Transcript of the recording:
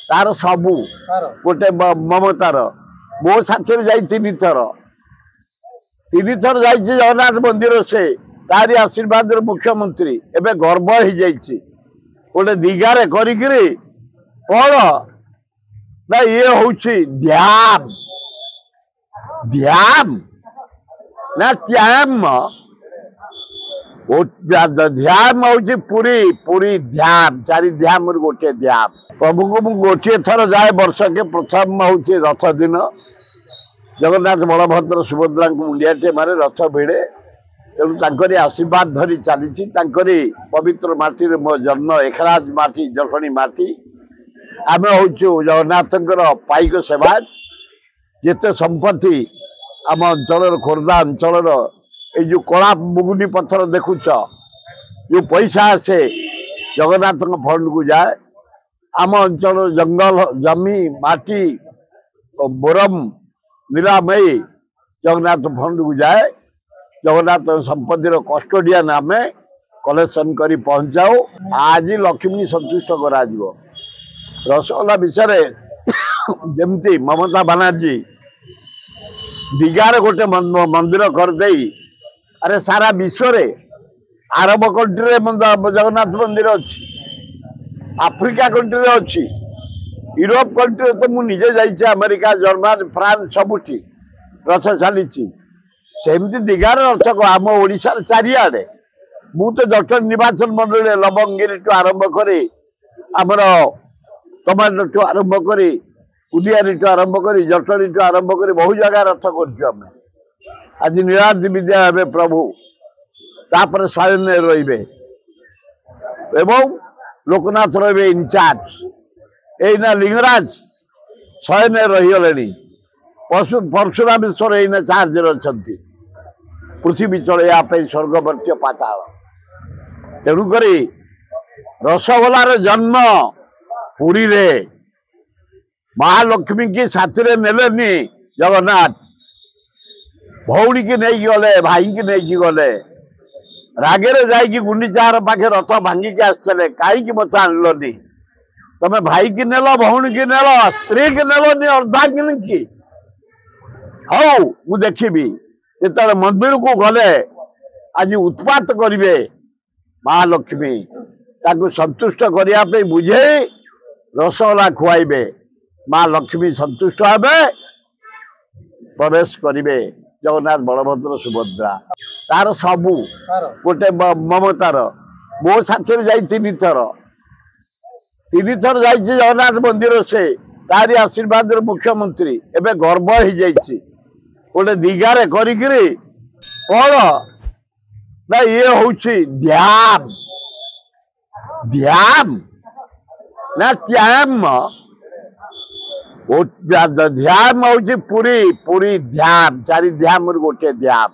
तार सबू गोटे ममतार मो साथी जा 3 थर जा जगन्नाथ मंदिर से तारी आशीर्वाद मुख्यमंत्री एवं गर्व हो जाइए गोटे दीघारे कौन ना ये हूँ ध्यान ध्यान ना त्याम ध्यान हूँ पूरी पूरी ध्यान 4 ध्यान गोटे ध्यान प्रभु को मुझे गोटे थर जाए वर्ष के प्रथम हूँ रथ दिन जगन्नाथ बलभद्र सुभद्रा को मुंडियाटे मारे रथ भिड़े तेणु आशीर्वाद धरी चली पवित्र माटी मो जन्म एखराज माटी जखणी माटी आम हूँ जगन्नाथ पाइक सेवा जिते संपत्ति आम अंचल खोर्धा अंचल ये जो कला मुगुनी पत्थर देखुच जो पैसा आसे जगन्नाथ फंड को जाए आम अंचल जंगल जमी माटी बोरम नीलामयी जगन्नाथ फंड को जाए जगन्नाथ संपत्तिर कस्टोडियन आम कलेक्शन कर पहुंचाओ आज लक्ष्मी संतुष्ट करा रसगोल्ला विषय जमती ममता बनर्जी दीघार गोटे मंदिर करदे अरे सारा विश्व रे अरब कंट्री जगन्नाथ मंदिर अच्छी आफ्रिका कंट्री अच्छी यूरोप कंट्री तो मुझे जाइए अमेरिका जर्मन फ्रांस सबुठी रथ चली सेमती दीघार रथ को आम ओडिशार चारिआडे मु तो जटन निर्वाचन मंडल लवंगिरी टू आरंभ करी आमर टमाटो टू आरंभ करी उदियारी टू आरंभ करी जटनी टू आरंभ करी बहु जगह रथ कर आज नीलाद्रि विद्या हे प्रभु तापर शयन रे लोकनाथ रे इनचार्ज एना लिंगराज शयन रहीगले परशुरामेश्वर एना चार्ज अच्छा पृथ्वी चलैया स्वर्गवर्त्य पाताल तेणुक रसगोलार जन्म पुरी रे महालक्ष्मी की साथी नेलेनी जगन्नाथ भौणी की नहीं गले भाई की नहीं गले रागेरे जाइए गुंडीचार पाखे रथ भांगिकी आसते कहीं मत आनलनी तमें भाई की नेल भौणी की नेल स्त्री की नेलनी अर्धा कि हौ मु देखी जो मंदिर को गले आज उत्पात करेंगे महालक्ष्मी ताकू संतुष्ट करने बुझे रसगोला खुआइबे माँ लक्ष्मी संतुष्ट हे प्रवेश करेंगे जगन्नाथ बलभद्र सुभद्रा तार सबू गोटे ममतार मो साथी जा 3 थर जा जगन्नाथ मंदिर से तारी आशीर्वाद मुख्यमंत्री एवं गर्व हो जाइए गोटे दीघारे कौन ना ये हूँ ध्यान ध्यान ना त्याम ध्यान हूँ पूरी पूरी ध्यान 4 ध्यान गोटे ध्यान।